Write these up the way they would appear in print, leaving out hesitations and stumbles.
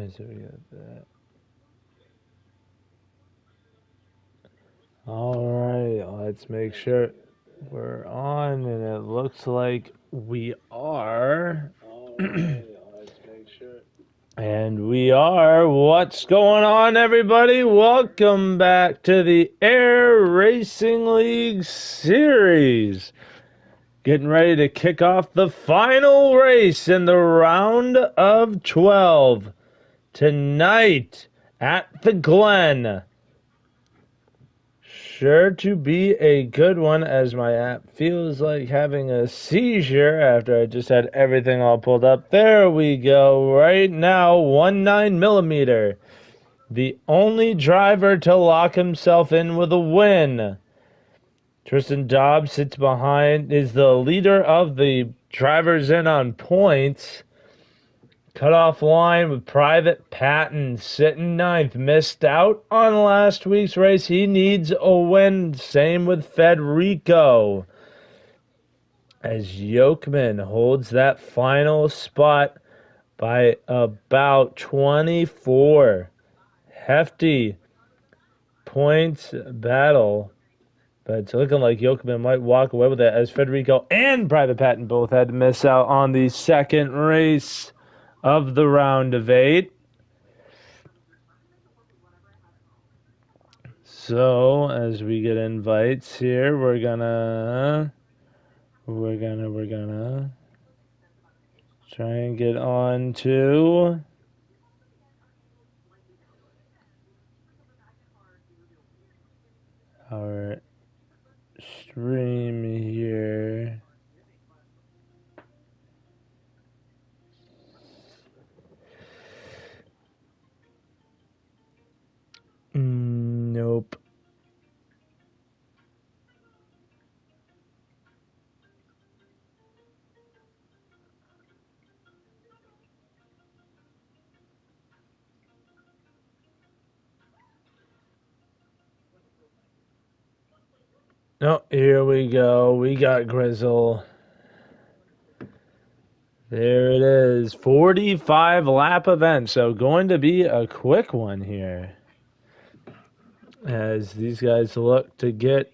Alright, so we got that. Alright, let's make sure we're on, and it looks like we are. And we are. What's going on, everybody? Welcome back to the Air Racing League Series. Getting ready to kick off the final race in the round of 12 tonight at the Glen. Sure to be a good one, as my app feels like having a seizure after I just had everything all pulled up. There we go. Right now, 19mm. The only driver to lock himself in with a win. Tristan Dobbs sits behind, is the leader of the drivers in on points. Cutoff line with Private Patton sitting ninth. Missed out on last week's race. He needs a win. Same with Federico. As Yokeman holds that final spot by about 24. Hefty points battle. But it's looking like Yokeman might walk away with it, as Federico and Private Patton both had to miss out on the second race of the round of 8. So as we get invites here, we're gonna try and get on to our stream here. Nope. No, here we go. We got Grizzle. There it is. 45 lap event. So going to be a quick one here, as these guys look to get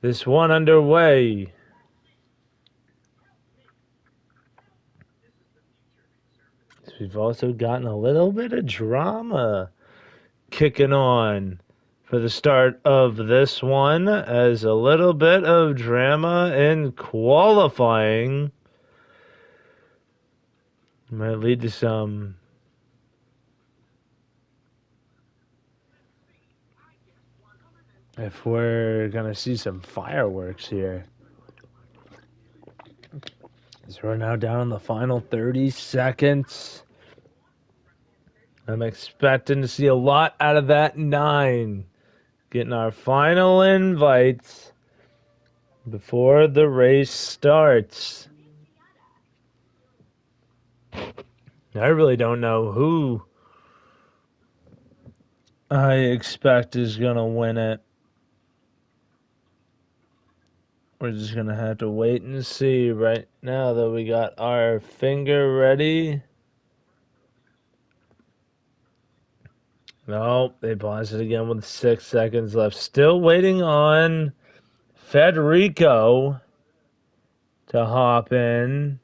this one underway. So we've also gotten a little bit of drama kicking on for the start of this one, as a little bit of drama in qualifying might lead to some if we're gonna see some fireworks here. So we're now down in the final 30 seconds. I'm expecting to see a lot out of that 9. Getting our final invites before the race starts. I really don't know who I expect is going to win it. We're just going to have to wait and see. Right now, though, we got our finger ready. No, they paused it again with 6 seconds left. Still waiting on Federico to hop in.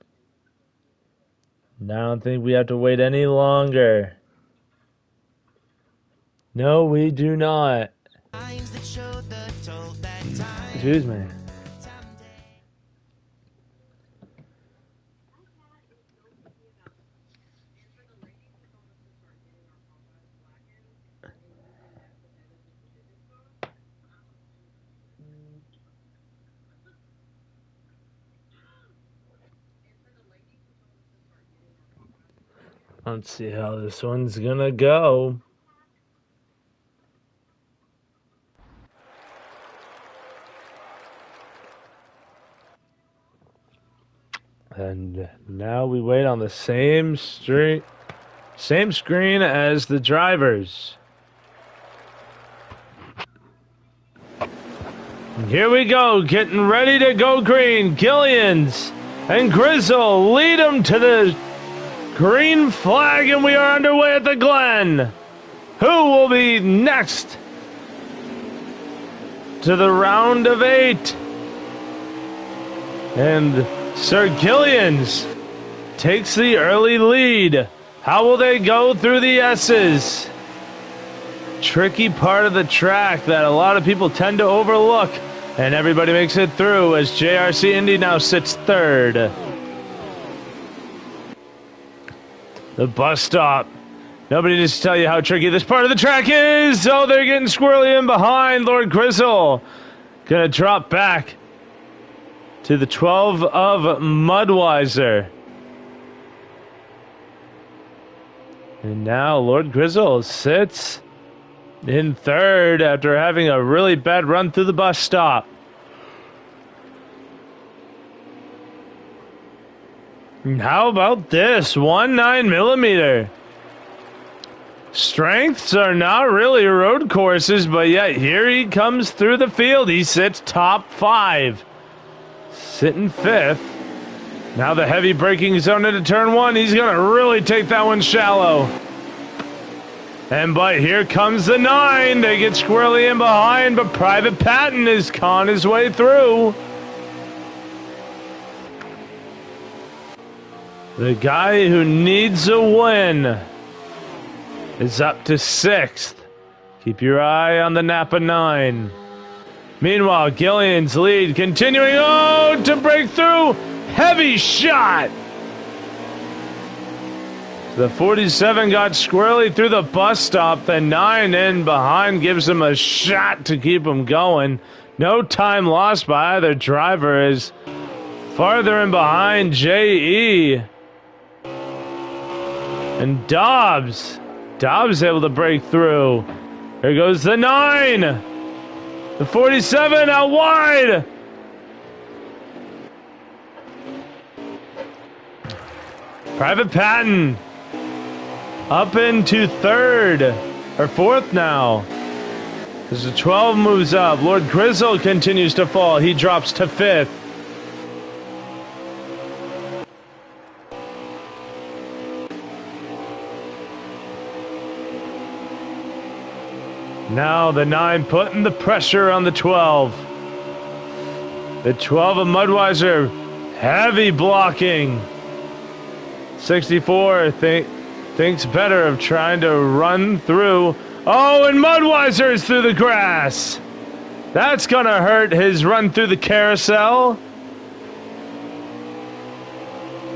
I don't think we have to wait any longer. No, we do not. Excuse me. Let's see how this one's gonna go. And now we wait on the same screen as the drivers. Here we go, getting ready to go green. Gillians and Grizzle lead them to the Green flag, and we are underway at the Glen. Who will be next to the round of 8? And Sir Gillian's takes the early lead. How will they go through the S's? Tricky part of the track that a lot of people tend to overlook, and everybody makes it through as JRC Indy now sits 3rd. The bus stop. Nobody needs to tell you how tricky this part of the track is. Oh, they're getting squirrely in behind. Lord Grizzle gonna drop back to the 12 of Mudweiser. And now Lord Grizzle sits in 3rd after having a really bad run through the bus stop. And how about this? 19mm. Strengths are not really road courses, but yet here he comes through the field. He sits top 5. Sitting 5th. Now the heavy braking zone into turn 1. He's going to really take that one shallow. But here comes the 9. They get squirrely in behind, but Private Patton is con his way through. The guy who needs a win is up to 6th. Keep your eye on the Napa 9. Meanwhile, Gillian's lead continuing to break through. Heavy shot. The 47 got squirrely through the bus stop. The 9 in behind gives him a shot to keep him going. No time lost by either driver as farther in behind J.E. and Dobbs. Dobbs able to break through. Here goes the 9. The 47 out wide. Private Patton up into 3rd, or 4th now. As the 12 moves up, Lord Grizzle continues to fall. He drops to 5th. Now the 9 putting the pressure on the 12. The 12 of Mudweiser, heavy blocking. 64 thinks better of trying to run through. Oh, and Mudweiser is through the grass. That's gonna hurt his run through the carousel.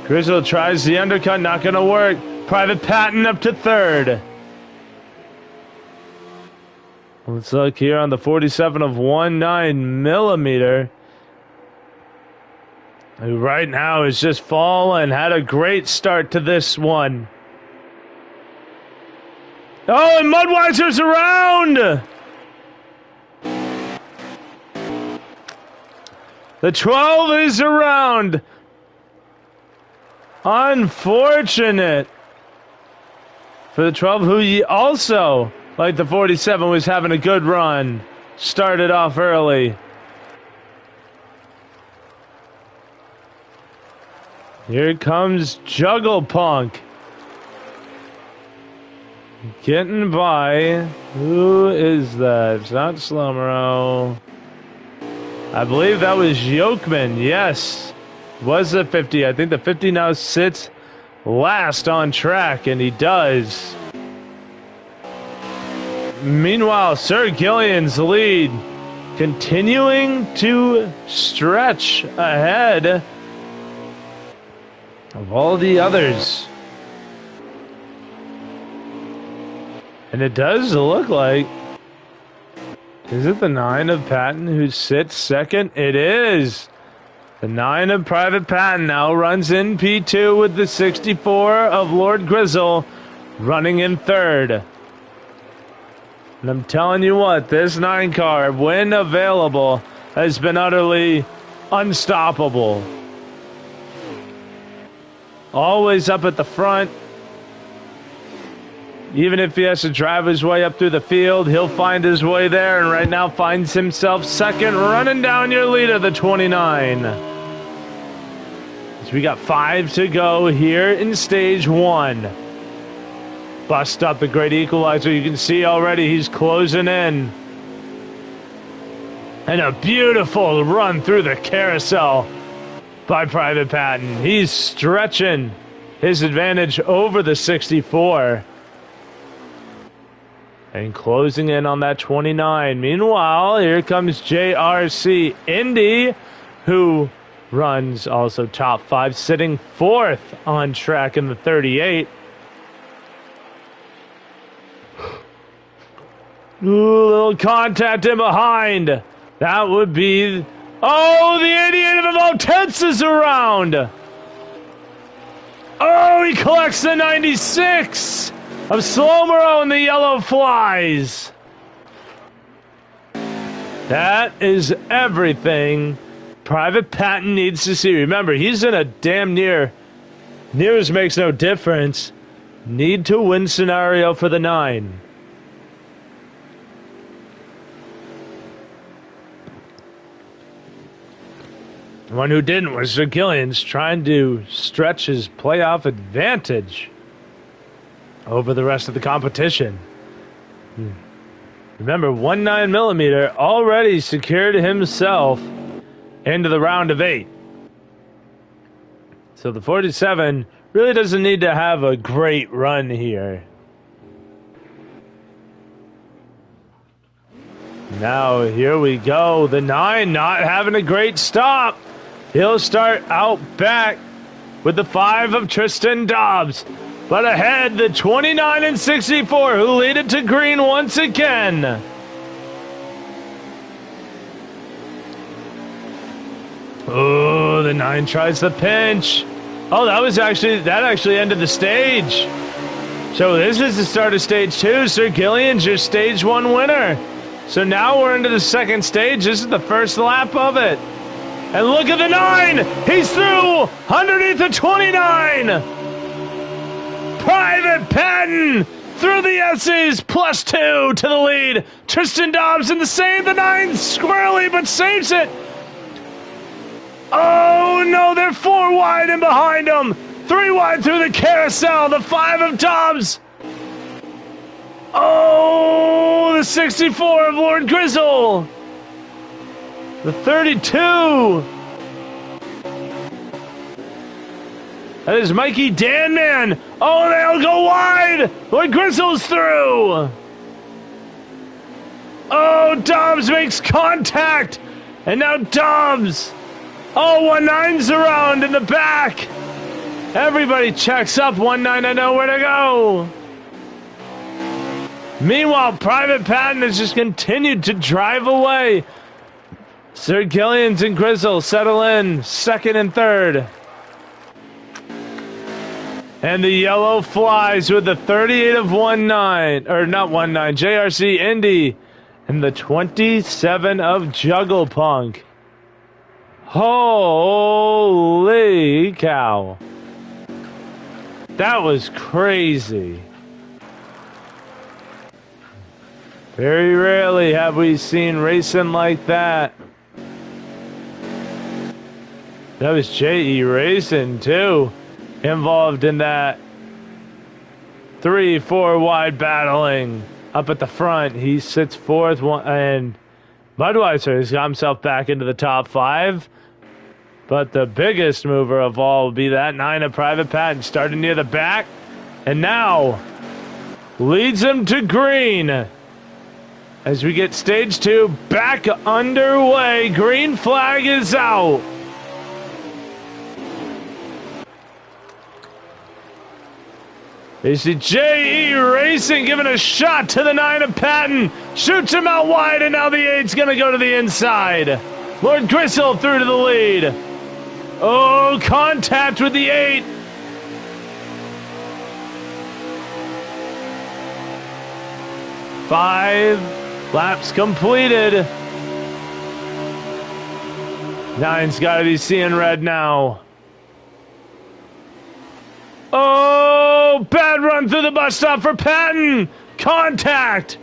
Grizzle tries the undercut, not gonna work. Private Patton up to 3rd. Let's look here on the 47 of 19mm. Who right now is just fallen. Had a great start to this one. Oh, and Mudweiser's around! The 12 is around. Unfortunate for the 12, who also, like the 47, was having a good run. Started off early. Here comes Juggle Punk. Getting by. Who is that? It's not Slumro. I believe that was Yokeman. Yes. Was the 50. I think the 50 now sits last on track, and he does. Meanwhile, Sir Gillian's lead continuing to stretch ahead of all the others. And it does look like, is it the 9 of Patton who sits 2nd? It is. The 9 of Private Patton now runs in P2 with the 64 of Lord Grizzle running in 3rd. And I'm telling you what, this 9 car, when available, has been utterly unstoppable. Always up at the front. Even if he has to drive his way up through the field, he'll find his way there, and right now finds himself 2nd, running down your leader, the 29. So we got 5 to go here in stage 1. Bust up the great equalizer. You can see already he's closing in. And a beautiful run through the carousel by Private Patton. He's stretching his advantage over the 64. And closing in on that 29. Meanwhile, here comes JRC Indy, who runs also top 5, sitting 4th on track in the 38. Ooh, little contact in behind. That would be... Oh, the 88 of Evolved Tense is around. Oh, he collects the 96 of Slowmero and the yellow flies. That is everything Private Patton needs to see. Remember, he's in a damn near as makes no difference need to win scenario for the 9. The one who didn't was Sir Gillian's, trying to stretch his playoff advantage over the rest of the competition. Remember, 19mm already secured himself into the round of 8. So the 47 really doesn't need to have a great run here. Now here we go. The 9 not having a great stop. He'll start out back with the 5 of Tristan Dobbs. But ahead, the 29 and 64, who lead it to green once again. Oh, the 9 tries the pinch. Oh, that actually ended the stage. So this is the start of stage 2. Sir Gillian's your stage 1 winner. So now we're into the second stage. This is the first lap of it. And look at the 9! He's through underneath the 29! Private Patton through the S's, +2 to the lead. Tristan Dobbs in the save, the 9 squarely, but saves it. Oh no, they're 4 wide and behind him. 3 wide through the carousel, the 5 of Dobbs. Oh, the 64 of Lord Grizzle. The 32. That is Mikey Danman. Oh, they'll go wide. Lord Grizzle's through. Oh, Dobbs makes contact. And now Dobbs. Oh, 19's around in the back. Everybody checks up. 19, I know where to go. Meanwhile, Private Patton has just continued to drive away. Sir Gillian's and Grizzle settle in, 2nd and 3rd. And the yellow flies with the 38 of 19, or not 19, JRC Indy, and the 27 of Juggle Punk. Holy cow. That was crazy. Very rarely have we seen racing like that. That was J.E. Racing, too, involved in that 3-4 wide battling up at the front. He sits 4th, and Budweiser has got himself back into the top 5. But the biggest mover of all will be that 9 of Private Patton, starting near the back, and now leads him to green. As we get stage 2 back underway, green flag is out. You see J.E. Racing giving a shot to the 9 of Patton. Shoots him out wide, and now the 8's going to go to the inside. Lord Gristle through to the lead. Oh, contact with the 8. Five laps completed. 9's got to be seeing red now. Oh, bad run through the bus stop for Patton. Contact.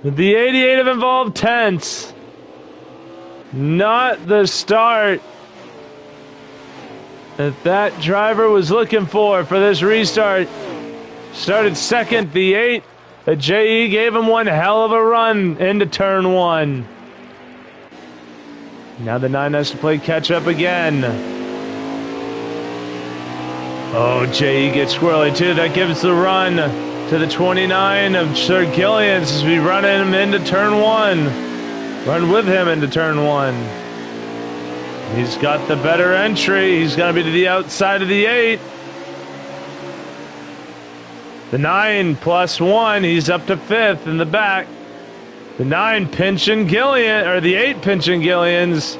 The 88 of Involved Tense. Not the start that driver was looking for this restart. Started second, the 8. The JE gave him one hell of a run into turn 1. Now the 9 has to play catch up again. Oh, JE gets squirrely too. That gives the run to the 29 of Sir Gillian's as we run him into turn 1. Run with him into turn 1. He's got the better entry. He's going to be to the outside of the 8. The 9 plus 1. He's up to 5th in the back. The 9 pinching Gillian, or the 8 pinching Gillian's.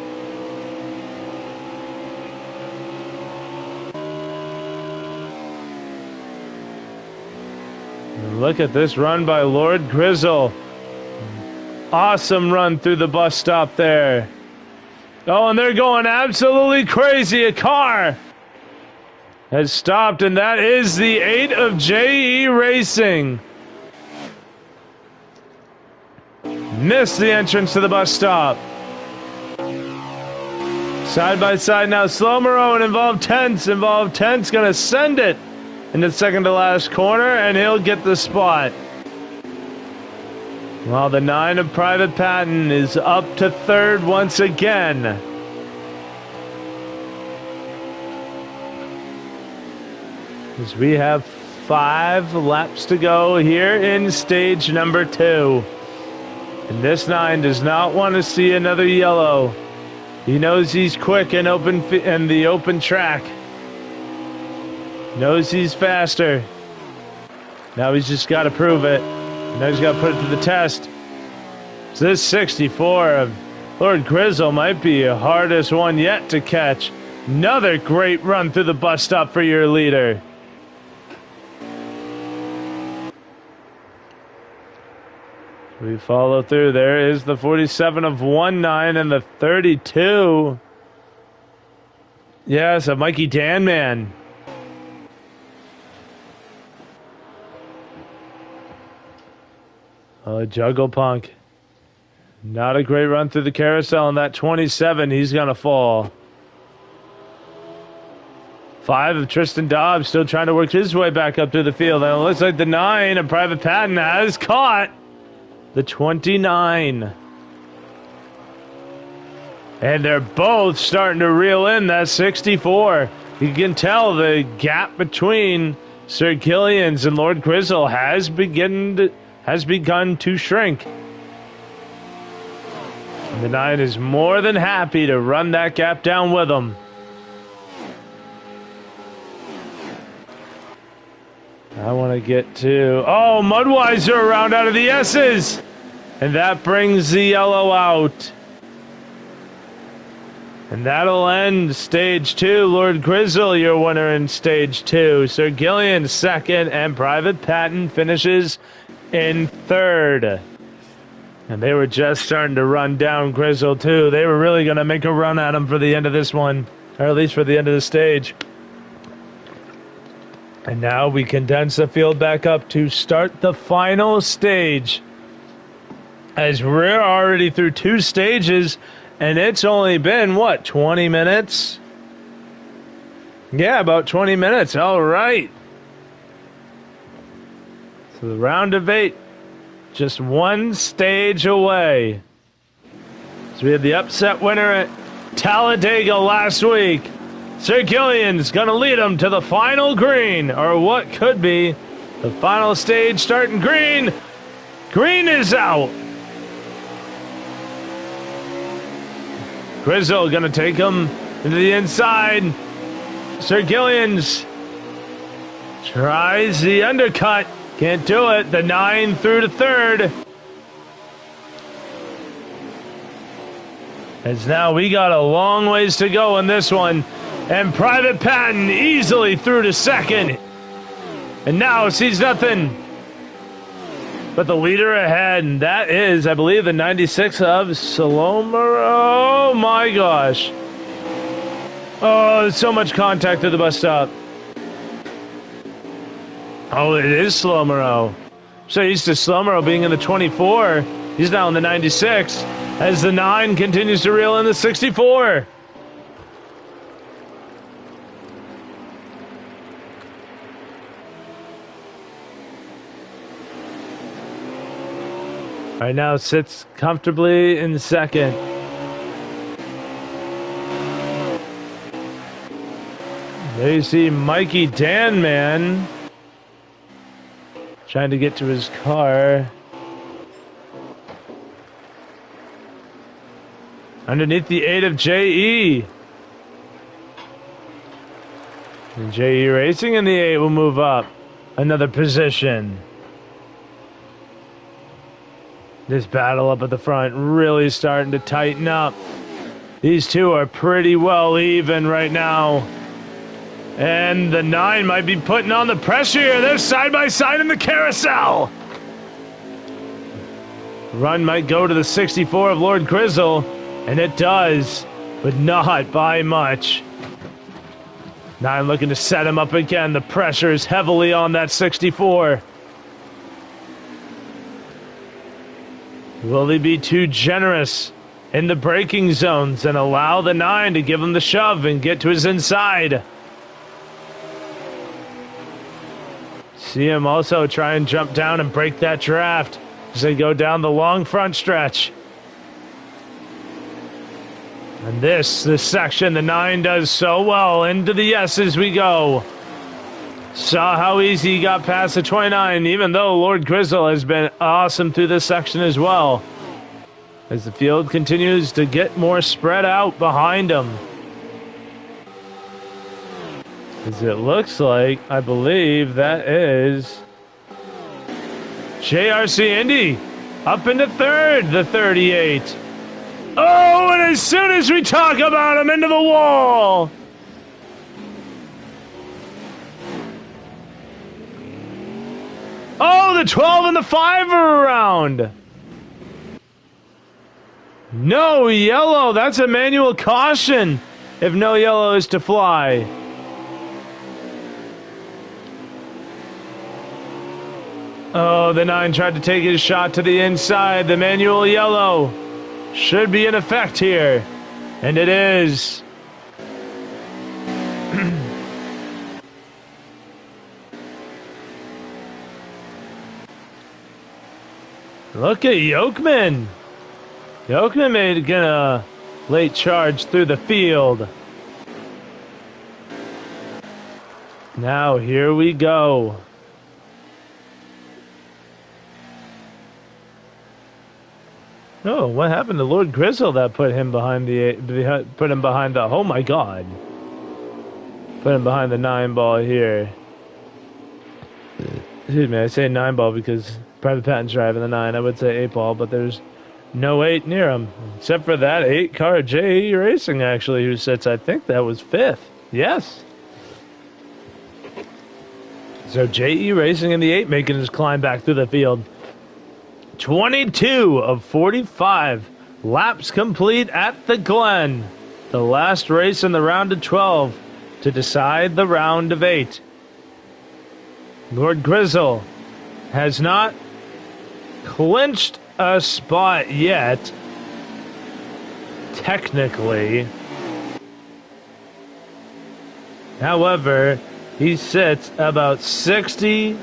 Look at this run by Lord Grizzle. Awesome run through the bus stop there. Oh, and they're going absolutely crazy. A car has stopped, and that is the 8 of JE Racing. Missed the entrance to the bus stop. Side by side now, Slow-Mo and Involved Tense. Involved Tense going to send it in the second to last corner, and he'll get the spot. While the 9 of Private Patton is up to 3rd once again. As we have 5 laps to go here in stage number 2. And this 9 does not want to see another yellow. He knows he's quick and open in the open track. Knows he's faster. Now he's just got to prove it. Now he's got to put it to the test. So this 64 of Lord Grizzle might be the hardest one yet to catch. Another great run through the bus stop for your leader. We follow through. There is the 47 of 19 and the 32. Yes, a Mikey Danman. Juggle Punk. Not a great run through the carousel in that 27. He's going to fall. 5 of Tristan Dobbs still trying to work his way back up to the field. And it looks like the 9 of Private Patton has caught the 29. And they're both starting to reel in that 64. You can tell the gap between Sir Gillian's and Lord Grizzle has begun to shrink. And the 9 is more than happy to run that gap down with them. I want to get to... Oh, Mudweiser around out of the S's! And that brings the yellow out. And that'll end stage 2. Lord Grizzle, your winner in stage 2. Sir Gillian, 2nd. And Private Patton finishes in 3rd. And they were just starting to run down Grizzle, too. They were really going to make a run at him for the end of this one. Or at least for the end of the stage. And now we condense the field back up to start the final stage. As we're already through 2 stages, and it's only been, what, 20 minutes? Yeah, about 20 minutes. All right. So the round of 8, just 1 stage away. So we had the upset winner at Talladega last week. Sir Gillian's going to lead them to the final green, or what could be the final stage starting green. Green is out. Grizzle going to take him into the inside. Sir Gillian's tries the undercut. Can't do it. The 9 through to 3rd. As now we got a long ways to go in this one. And Private Patton easily through to 2nd. And now sees nothing but the leader ahead. And that is, I believe, the 96 of Salome. Oh my gosh. Oh, there's so much contact at the bus stop. Oh, it is Slow-Mo. So used to Slow-Mo being in the 24. He's now in the 96. As the 9 continues to reel in the 64. Right now sits comfortably in second. There you see Mikey Danman trying to get to his car. Underneath the 8 of J.E. And J.E. Racing in the 8 will move up another position. This battle up at the front really starting to tighten up. These two are pretty well even right now. And the 9 might be putting on the pressure here. They're side by side in the carousel. Run might go to the 64 of Lord Grizzle, and it does, but not by much. 9 looking to set him up again. The pressure is heavily on that 64. Will he be too generous in the braking zones and allow the 9 to give him the shove and get to his inside? See him also try and jump down and break that draft as they go down the long front stretch. And this section, the 9 does so well. Into the yes as we go. Saw how easy he got past the 29, even though Lord Grizzle has been awesome through this section as well. As the field continues to get more spread out behind him. As it looks like, I believe that is JRC Indy up into third, the 38. Oh, and as soon as we talk about him, into the wall. Oh, the 12 and the 5 are around. No yellow. That's a manual caution if no yellow is to fly. Oh, the 9 tried to take his shot to the inside. The manual yellow should be in effect here. And it is. Look at Yokeman. Yokeman made a late charge through the field. Now here we go. Oh, what happened to Lord Grizzle that put him behind the oh my god. Put him behind the 9 ball here. Excuse me, I say 9 ball because Private Patton's driving the 9. I would say 8 ball, but there's no 8 near him. Except for that 8 car J.E. Racing actually, who sits, I think that was 5th. Yes. So J.E. Racing in the 8 making his climb back through the field. 22 of 45 laps complete at the Glen. The last race in the round of 12 to decide the round of 8. Lord Grizzle has not clinched a spot yet, technically. However, he sits about 60,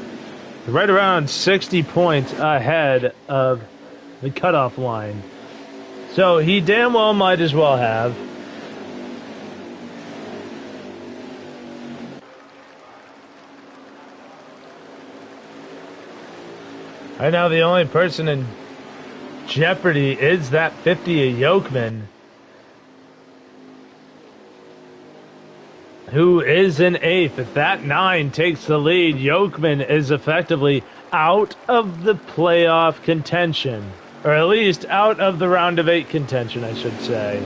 right around 60 points ahead of the cutoff line. So he damn well might as well have. Right now, the only person in jeopardy is that 50 of Yokeman, who is in 8th. If that 9 takes the lead, Yokeman is effectively out of the playoff contention. Or at least out of the round of 8 contention, I should say.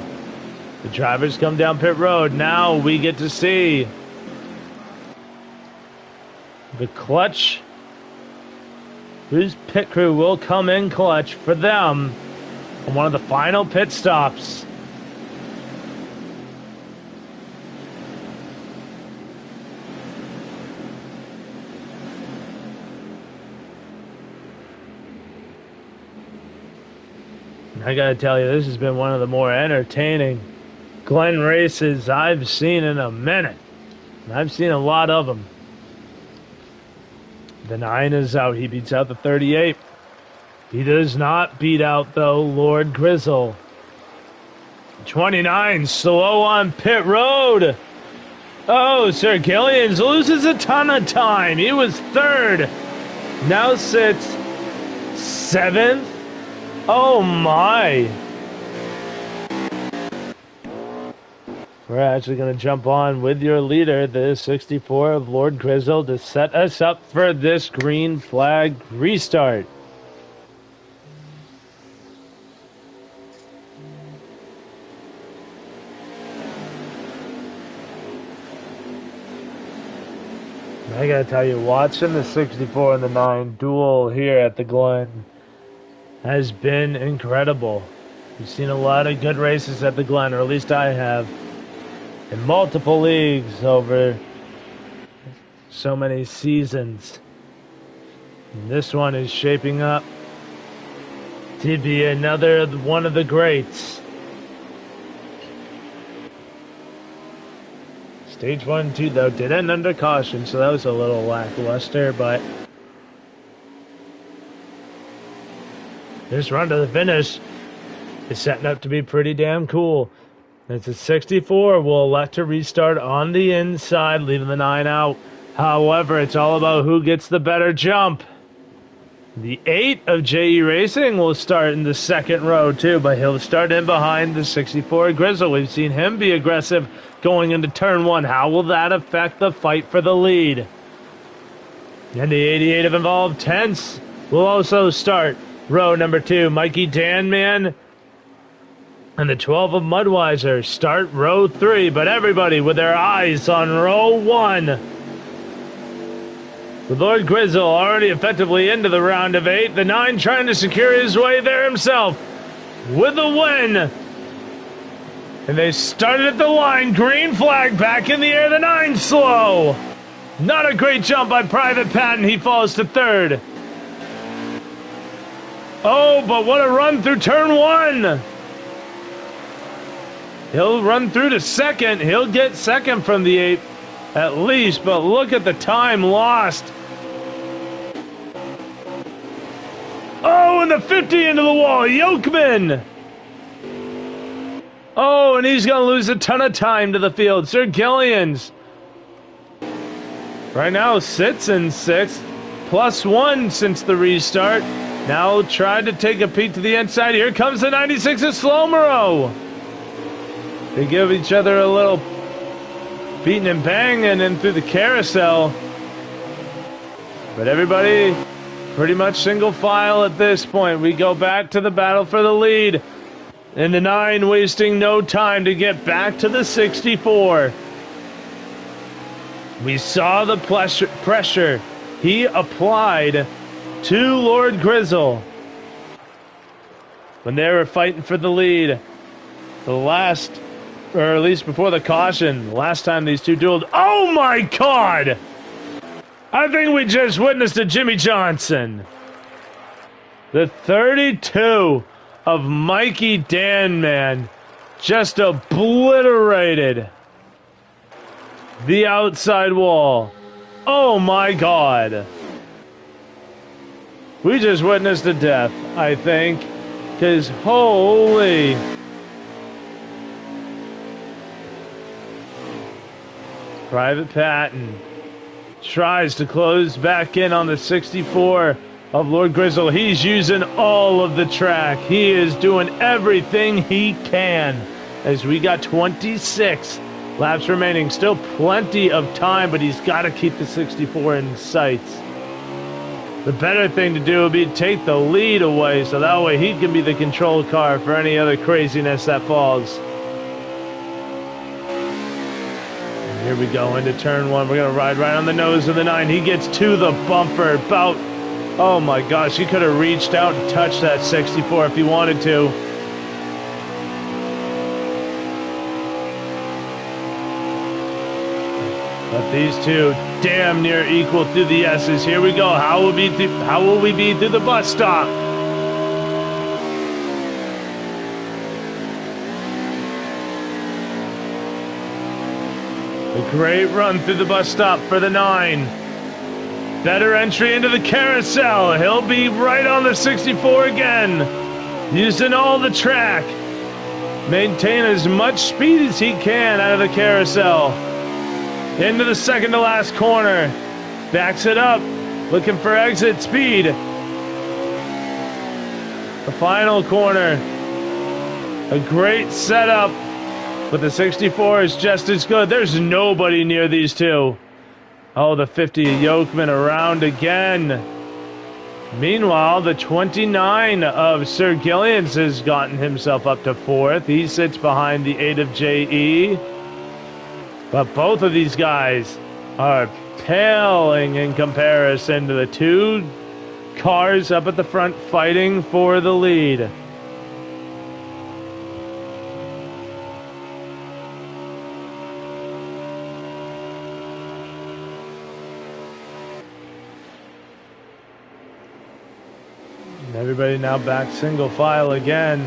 The drivers come down pit road. Now we get to see the clutch, whose pit crew will come in clutch for them on one of the final pit stops. I gotta tell you, this has been one of the more entertaining Glen races I've seen in a minute. I've seen a lot of them. The 9 is out. He beats out the 38. He does not beat out, though, Lord Grizzle. 29, slow on pit road. Oh, Sir Gillians loses a ton of time. He was third. Now sits seventh. Oh, my. We're actually going to jump on with your leader, the 64 of Lord Grizzle, to set us up for this green flag restart. I gotta tell you, watching the 64 and the 9 duel here at the Glen has been incredible. We've seen a lot of good races at the Glen, or at least I have, in multiple leagues over so many seasons. And this one is shaping up to be another one of the greats. Stage 1 and 2, though, did end under caution, so that was a little lackluster, but this run to the finish is setting up to be pretty damn cool. It's a 64. Will elect to restart on the inside, leaving the 9 out. However, it's all about who gets the better jump. The 8 of JE Racing will start in the second row, too, but he'll start in behind the 64 Grizzle. We've seen him be aggressive going into turn 1. How will that affect the fight for the lead? And the 88 of Involved Tense will also start row number 2. Mikey Danman and the 12 of Mudweiser start row 3, but everybody with their eyes on row 1. With Lord Grizzle already effectively into the round of 8, the 9 trying to secure his way there himself with the win. And they started at the line. Green flag back in the air. The 9 slow. Not a great jump by Private Patton. He falls to third. Oh, but what a run through turn 1. He'll run through to second. He'll get second from the 8 at least, but look at the time lost. Oh, and the 50 into the wall. Yokeman. Oh, and he's going to lose a ton of time to the field. Sir Gillians right now sits in 6th, +1 since the restart. Now tried to take a peek to the inside. Here comes the 96 of Slomero. They give each other a little beating and banging in through the carousel. But everybody pretty much single file at this point. We go back to the battle for the lead. And the 9 wasting no time to get back to the 64. We saw the pressure he applied to Lord Grizzle when they were fighting for the lead. The last, or at least before the caution, last time these two dueled. Oh my God! I think we just witnessed a Jimmy Johnson. The 32 of Mikey Danman just obliterated the outside wall. Oh my God. We just witnessed a death, I think, because holy. Private Patton tries to close back in on the 64 of Lord Grizzle. He's using all of the track. He is doing everything he can as we got 26 laps remaining. Still plenty of time, but he's got to keep the 64 in sights. The better thing to do would be to take the lead away so that way he can be the control car for any other craziness that falls. And here we go into turn 1. We're going to ride right on the nose of the 9. He gets to the bumper about, oh my gosh, he could have reached out and touched that 64 if he wanted to. But these two damn near equal through the S's. Here we go. How will we be through the bus stop? A great run through the bus stop for the 9. Better entry into the carousel. He'll be right on the 64 again. Using all the track. Maintain as much speed as he can out of the carousel. Into the second to last corner. Backs it up. Looking for exit speed. The final corner. A great setup. But the 64 is just as good. There's nobody near these two. Oh, the 50 Yokeman around again. Meanwhile, the 29 of Sir Gillian's has gotten himself up to 4th. He sits behind the 8 of J.E. But both of these guys are paling in comparison to the two cars up at the front fighting for the lead. Everybody now back single file again.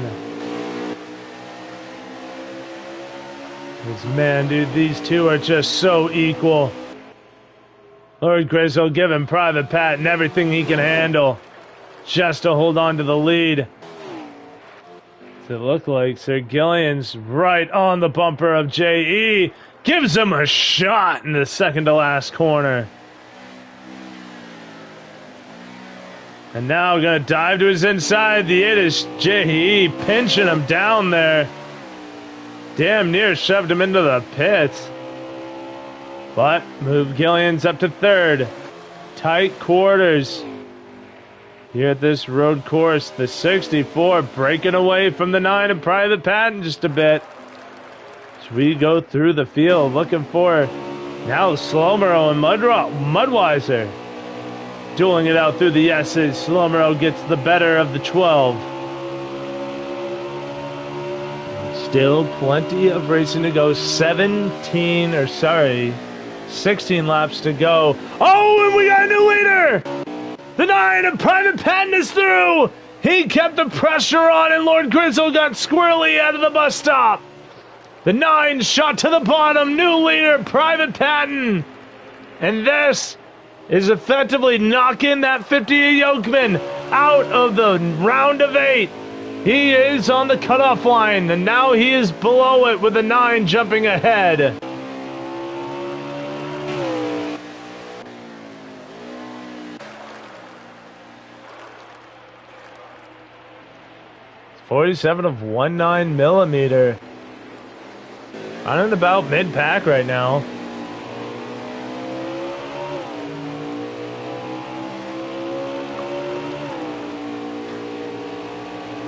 Man, dude, these two are just so equal. Lord Grizzle giving Private Patton everything he can handle just to hold on to the lead. It looked like Sir Gillian's right on the bumper of J.E. Gives him a shot in the second to last corner. And now gonna dive to his inside. The 8 is J.E. pinching him down there. Damn near shoved him into the pits. But move Gillian's up to 3rd. Tight quarters. Here at this road course, the 64 breaking away from the 9 of Private Patton just a bit. As we go through the field looking for now Slowmero and Mudweiser. Dueling it out through the S's. Slowmero gets the better of the 12. Still plenty of racing to go. 16 laps to go. Oh, and we got a new leader! The 9 of Private Patton is through! He kept the pressure on and Lord Grizzle got squirrely out of the bus stop. The 9 shot to the bottom. New leader, Private Patton. And this is effectively knocking that 50 Yokeman out of the round of 8. He is on the cutoff line, and now he is below it with a 9 jumping ahead. It's 47 of 19 millimeter. On and about mid-pack right now.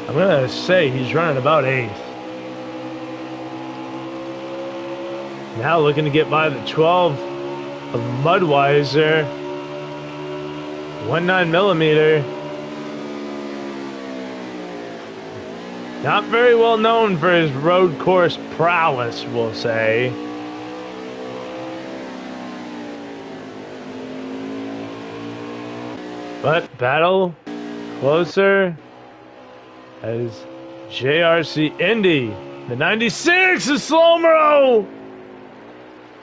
I'm going to say he's running about 8th. Now looking to get by the 12 of Mudweiser. 19 millimeter. Not very well known for his road course prowess, we'll say. But battle closer as JRC Indy. The 96 is Slowmero.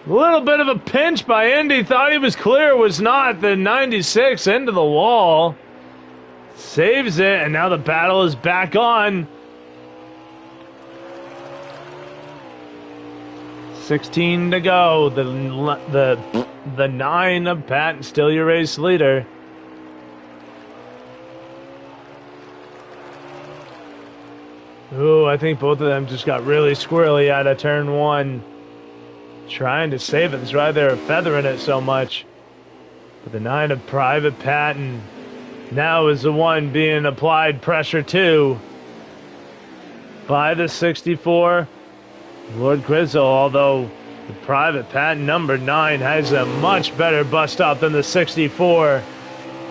A little bit of a pinch by Indy. Thought he was clear, was not. The 96 into the wall. Saves it, and now the battle is back on. 16 to go. The 9 of Patton, still your race leader. Ooh, I think both of them just got really squirrely out of turn 1. Trying to save it. That's why they're feathering it so much. But the 9 of Private Patton now is the one being applied pressure to by the 64. Lord Grizzle, although the Private Patton number 9 has a much better bus stop than the 64.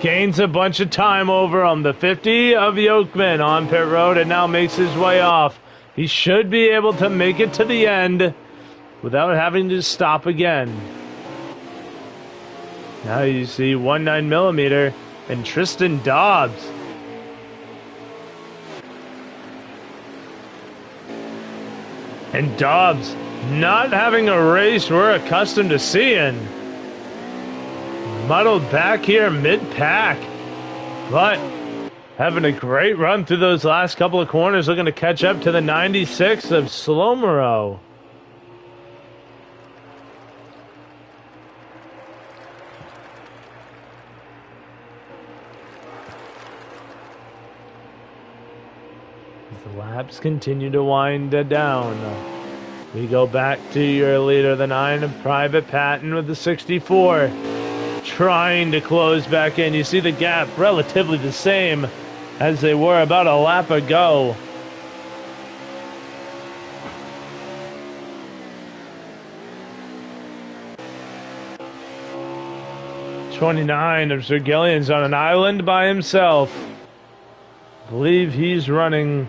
Gains a bunch of time over on the 50 of Yokeman on pit road and now makes his way off. He should be able to make it to the end without having to stop again. Now you see 19 millimeter and Tristan Dobbs. And Dobbs not having a race we're accustomed to seeing. muddled back here mid-pack, but having a great run through those last couple of corners, looking to catch up to the 96 of Slomero. The laps continue to wind down. We go back to your leader, the 9 of Private Patton with the 64. Trying to close back in. You see the gap relatively the same as they were about a lap ago. '29 of Sir Gillian's on an island by himself. I believe he's running,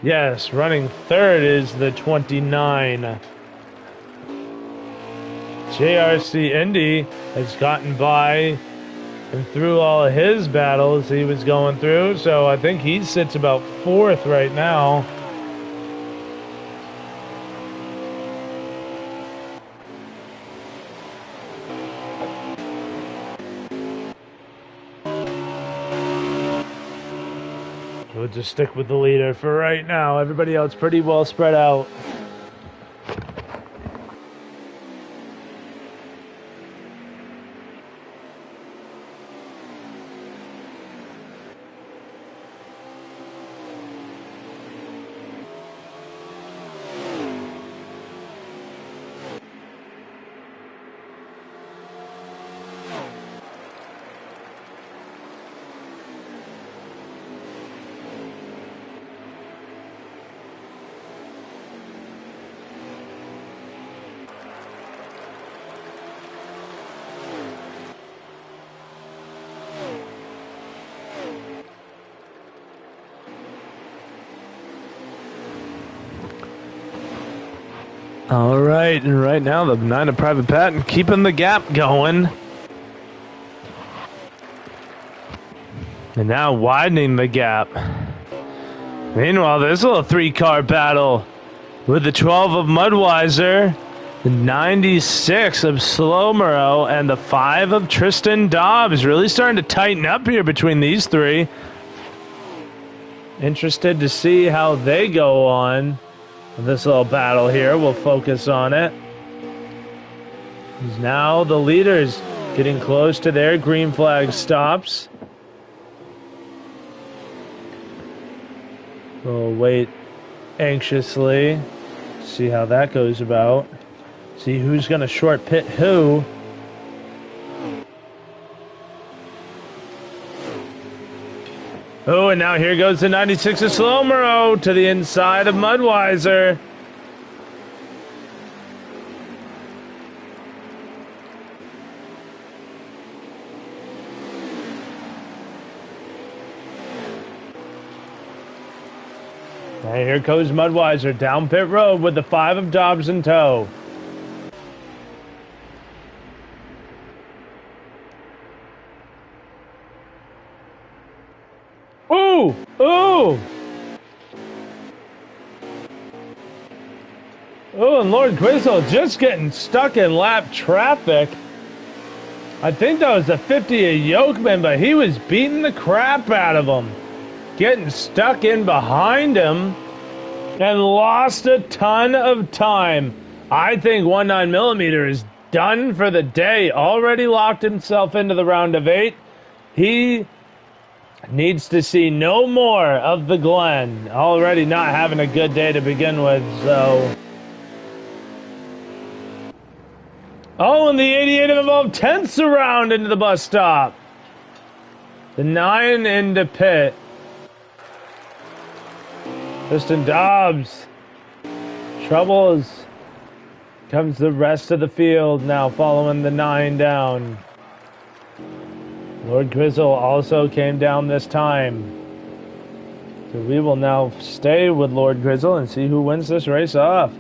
yes, running third is the 29. JRC Indy has gotten by and through all of his battles he was going through, so I think he sits about fourth right now. We'll just stick with the leader for right now. Everybody else pretty well spread out. All right, and right now the 9 of Private Patton keeping the gap going. And now widening the gap. Meanwhile, there's a little 3-car battle with the 12 of Mudweiser, the 96 of Slomero, and the 5 of Tristan Dobbs. Really starting to tighten up here between these three. Interested to see how they go on. This little battle here, we'll focus on it. Now the leaders getting close to their green flag stops. We'll wait anxiously, see how that goes about. See who's going to short pit who. Oh, and now here goes the 96 of Slomero to the inside of Mudweiser. And here goes Mudweiser down pit road with the 5 of Dobbs in tow. Ooh! Ooh! Oh, and Lord Grizzle just getting stuck in lap traffic. I think that was the 50 of Yokeman, but he was beating the crap out of him. Getting stuck in behind him and lost a ton of time. I think 19mm is done for the day. Already locked himself into the round of 8. He needs to see no more of the Glen. Already not having a good day to begin with, so. Oh, and the 88 of Evolve 10ths around into the bus stop. The 9 into pit. Tristan Dobbs. Troubles. Comes the rest of the field now following the 9 down. Lord Grizzle also came down this time. So we will now stay with Lord Grizzle and see who wins this race off.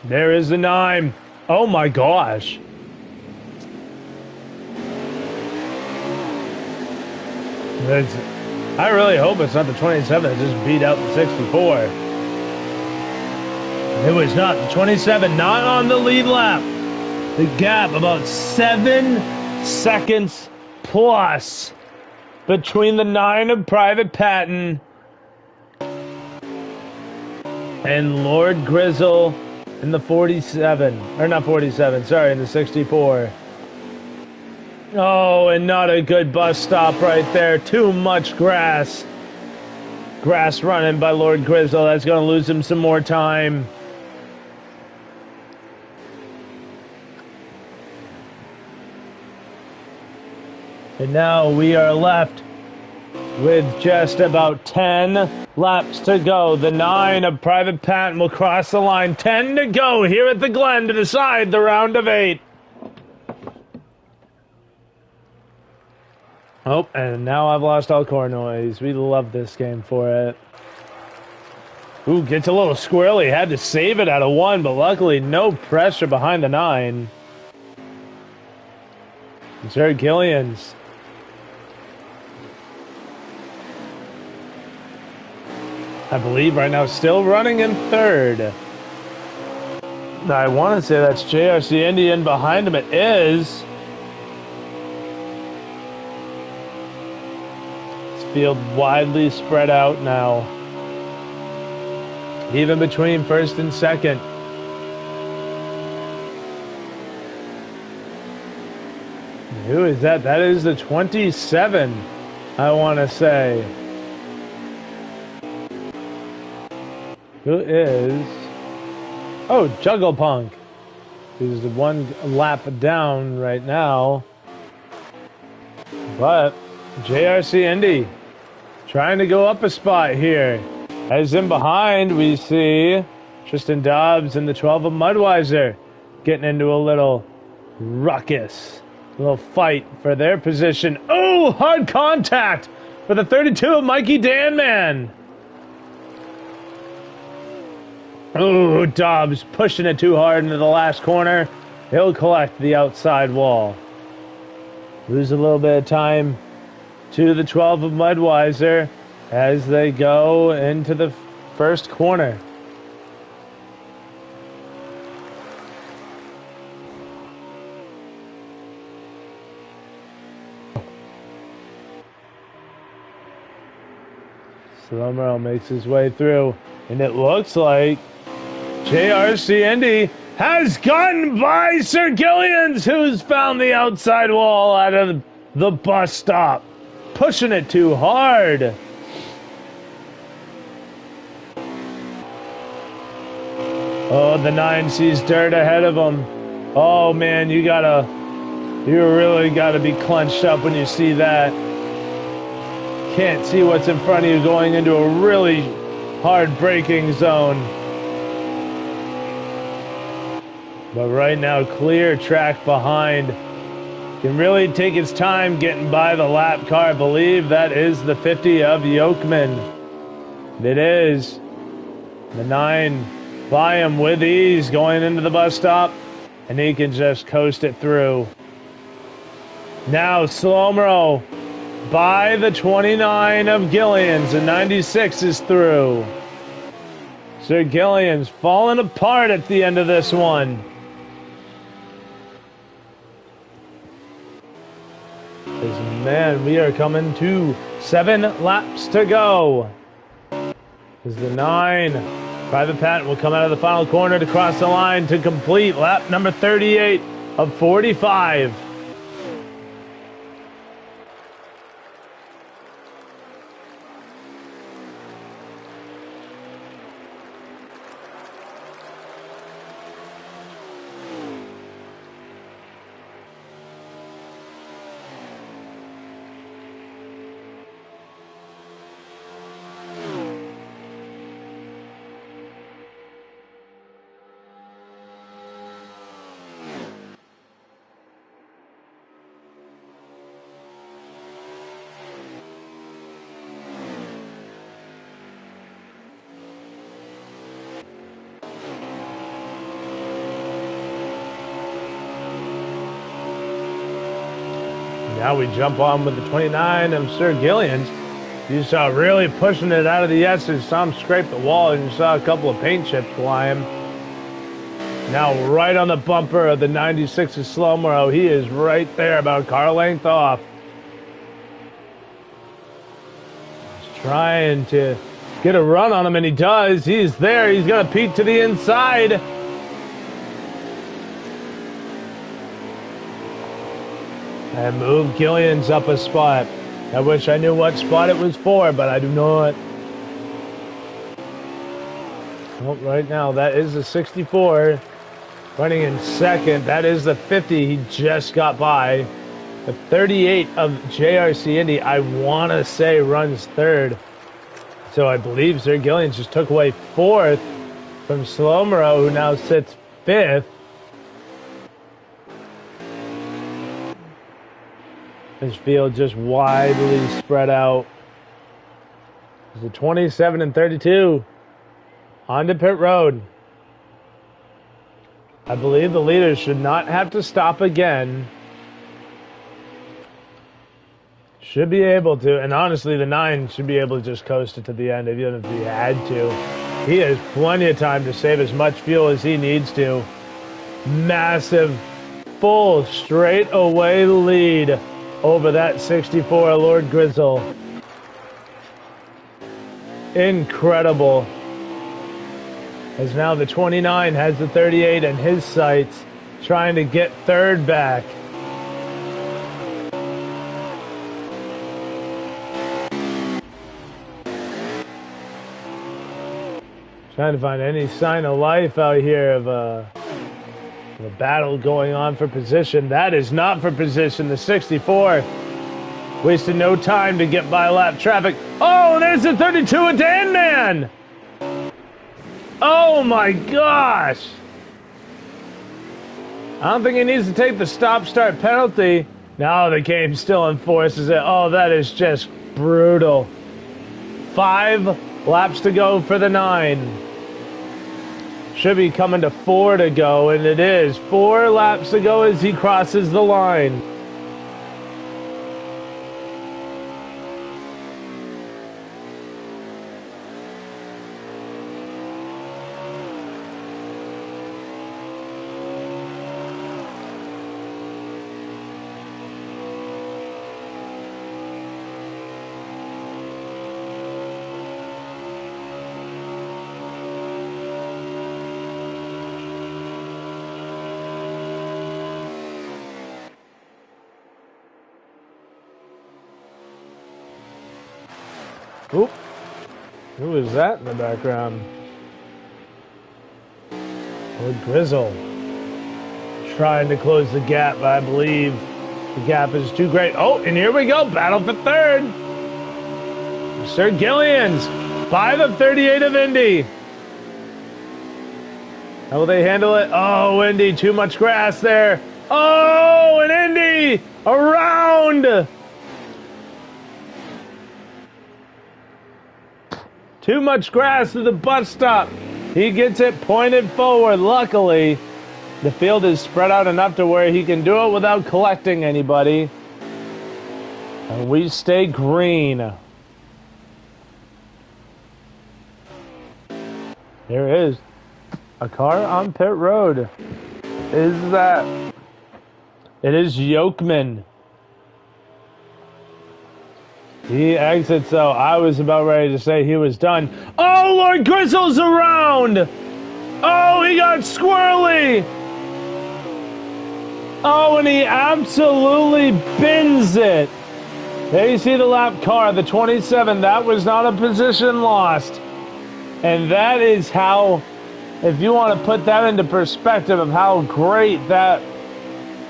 There is the 9. Oh my gosh. I really hope it's not the 27 that just beat out the 64. It was not. The 27 not on the lead lap. The gap about 7 seconds plus between the 9 of Private Patton and Lord Grizzle in the 47. Or not 47, sorry, in the 64. Oh, and not a good bus stop right there. Too much grass. Grass running by Lord Grizzle. That's going to lose him some more time. And now we are left with just about 10 laps to go. The 9 of Private Patton will cross the line. 10 to go here at the Glen to decide the round of 8. Oh, and now I've lost all core noise. We love this game for it. Ooh, gets a little squirrely. Had to save it out of 1, but luckily no pressure behind the 9. Jared Gillians. I believe right now still running in 3rd. I want to say that's JRC Indian behind him. It is. Field widely spread out now. Even between 1st and 2nd. Who is that? That is the 27, I want to say. Who is... Oh, Juggle Punk. Who's 1 lap down right now. But JRC Indy trying to go up a spot here. As in behind, we see Tristan Dobbs and the 12 of Mudweiser getting into a little ruckus. A little fight for their position. Oh, hard contact for the 32 of Mikey Danman. Oh, Dobbs pushing it too hard into the last corner. He'll collect the outside wall. Lose a little bit of time to the 12 of Mudweiser as they go into the first corner. Slow-mo makes his way through, and it looks like JRC Indy has gotten by Sir Gillians, who's found the outside wall out of the bus stop. Pushing it too hard. Oh, the 9 sees dirt ahead of him. Oh man, you really gotta be clenched up when you see that. Can't see what's in front of you going into a really hard braking zone. But right now, clear track behind. Can really take its time getting by the lap car. I believe that is the 50 of Yokeman. It is. The 9 by him with ease going into the bus stop, and he can just coast it through. Now Slomro by the 29 of Gillians, and 96 is through. Sir Gillians falling apart at the end of this one. Man, we are coming to 7 laps to go. As the 9, Private Patton will come out of the final corner to cross the line to complete lap number 38 of 45. Now we jump on with the 29 of Sir Gillian's. You saw really pushing it out of the S's. Saw him scrape the wall, and you saw a couple of paint chips flying. Now right on the bumper of the 96 of Slow-Mo. He is right there, about a car length off. He's trying to get a run on him, and he does. He's there. He's going to peek to the inside. And move Gillian's up a spot. I wish I knew what spot it was for, but I do not. Well, right now, that is the 64. Running in second. That is the 50 he just got by. The 38 of JRC Indy, I want to say, runs third. So I believe Sir Gillian just took away fourth from Slow-Mo, who now sits fifth. This field just widely spread out. It's a 27 and 32 onto pit road. I believe the leaders should not have to stop again. Should be able to, and honestly, the 9 should be able to just coast it to the end, even if he had to. He has plenty of time to save as much fuel as he needs to. Massive, full, straight-away lead over that 64 Lord Grizzle. Incredible. As now the 29 has the 38 in his sights, trying to get third back. Trying to find any sign of life out here of a battle going on for position. That is not for position. The 64 wasted no time to get by lap traffic. Oh, there's the 32 of Dan Man. Oh my gosh. I don't think he needs to take the stop-start penalty. No, the game still enforces it. Oh, that is just brutal. 5 laps to go for the 9. Should be coming to 4 to go, and it is 4 laps to go as he crosses the line. Oop. Who is that in the background? Lord Grizzle. Trying to close the gap, but I believe the gap is too great. Oh, and here we go. Battle for third. Sir Gillian's by the 38 of Indy. How will they handle it? Oh, Indy, too much grass there. Oh, and Indy around. Too much grass to the bus stop. He gets it pointed forward. Luckily, the field is spread out enough to where he can do it without collecting anybody. And we stay green. There is a car on pit road. Is that? It is Yokeman. He exits, so I was about ready to say he was done. Oh, Lord Grizzle's around! Oh, he got squirrely! Oh, and he absolutely bins it. There you see the lap car, the 27. That was not a position lost. And that is how, if you want to put that into perspective of how great that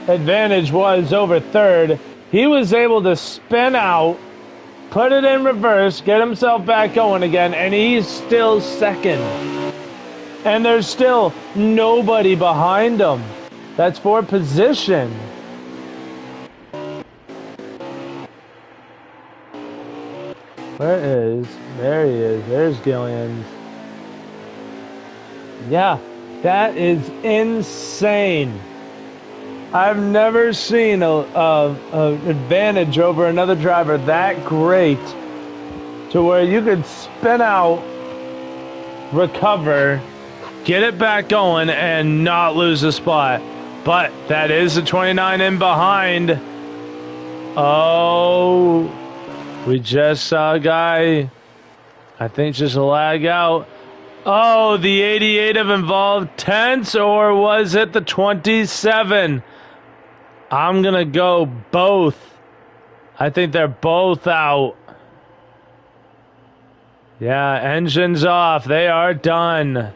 advantage was over third, he was able to spin out, put it in reverse, get himself back going again, and he's still second. And there's still nobody behind him. That's for position. There he is. There's Gillian's. Yeah, that is insane. I've never seen an advantage over another driver that great to where you could spin out, recover, get it back going, and not lose a spot. But that is the 29 in behind. Oh, we just saw a guy, I think, just lag out. Oh, the 88 have involved tense, or was it the 27? I'm going to go both. I think they're both out. Yeah, engines off. They are done.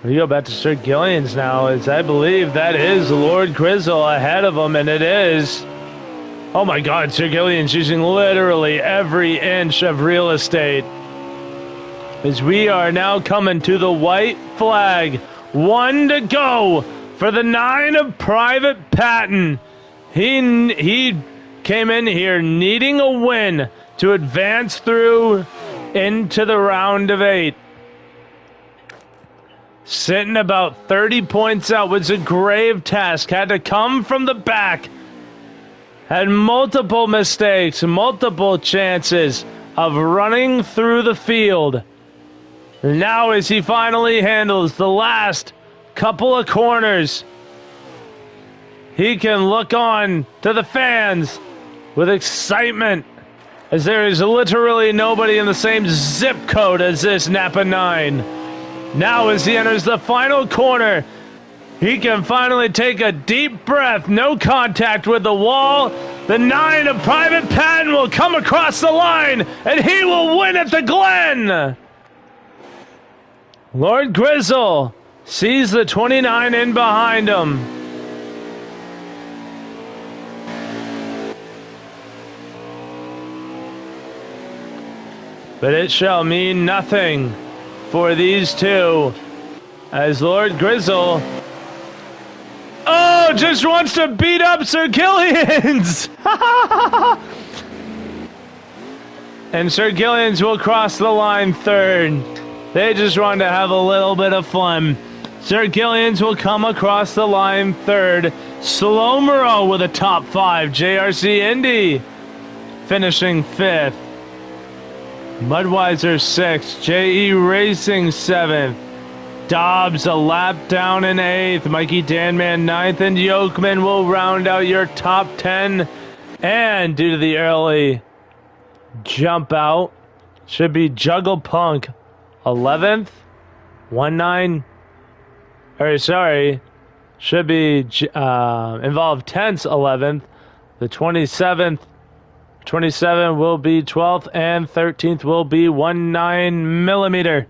We go back to Sir Gillian's now, as I believe that is Lord Grizzle ahead of him, and it is. Oh my God, Sir Gillian's using literally every inch of real estate. As we are now coming to the white flag. 1 to go for the 9 of Private Patton. He came in here needing a win to advance through into the round of 8. Sitting about 30 points out was a grave task. Had to come from the back. Had multiple mistakes, multiple chances of running through the field. Now as he finally handles the last couple of corners, he can look on to the fans with excitement, as there is literally nobody in the same zip code as this Napa 9. Now as he enters the final corner, he can finally take a deep breath. No contact with the wall. The 9 of Private Patton will come across the line, and he will win at the Glen. Lord Grizzle sees the 29 in behind him. But it shall mean nothing for these two, as Lord Grizzle, oh, just wants to beat up Sir Gillian's. And Sir Gillian's will cross the line third. They just want to have a little bit of fun. Sir Gillian's will come across the line third. Slow Moreau with a top 5. JRC Indy finishing 5th. Mudweiser 6th. JE Racing 7th. Dobbs a lap down in 8th. Mikey Danman 9th. And Yokeman will round out your top 10. And due to the early jump out, should be Juggle Punk 11th. 19. Or sorry, should be involved 10th 11th. The 27th. 27 will be 12th, and 13th will be 19mm.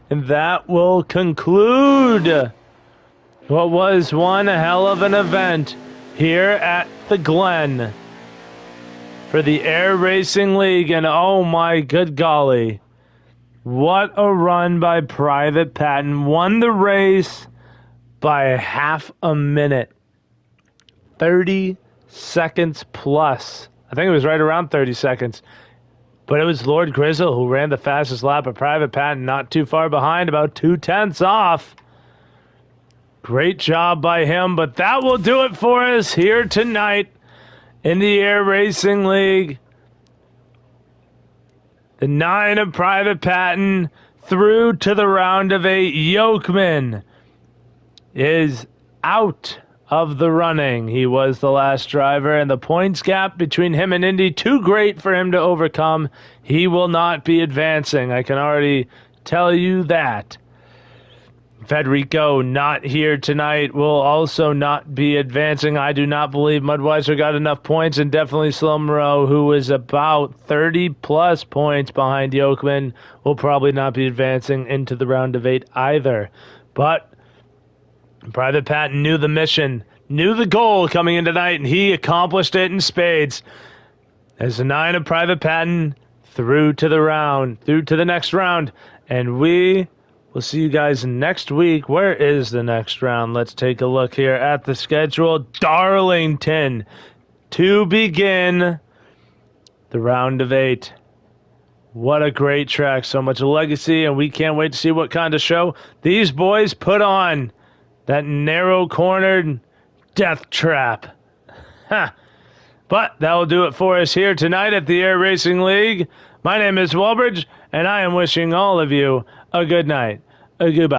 And that will conclude what was one hell of an event here at the Glen for the Air Racing League. And oh my good golly, what a run by Private Patton. Won the race by half a minute. 30 seconds plus. I think it was right around 30 seconds. But it was Lord Grizzle who ran the fastest lap of Private Patton, not too far behind, about 2/10 off. Great job by him, but that will do it for us here tonight in the Air Racing League. The 9 of Private Patton through to the round of 8. Yokeman is out of the running. He was the last driver, and the points gap between him and Indy too great for him to overcome. He will not be advancing. I can already tell you that. Federico, not here tonight, will also not be advancing. I do not believe Mudweiser got enough points, and definitely Slow Moreau, who was about 30-plus points behind Yokeman, will probably not be advancing into the round of 8 either. But Private Patton knew the mission, knew the goal coming in tonight, and he accomplished it in spades. As the 9 of Private Patton through to the next round, and we will see you guys next week. Where is the next round? Let's take a look here at the schedule. Darlington to begin the round of 8. What a great track. So much legacy, and we can't wait to see what kind of show these boys put on. That narrow-cornered death trap. Ha! But that will do it for us here tonight at the Air Racing League. My name is Walbridge, and I am wishing all of you a good night. A goodbye.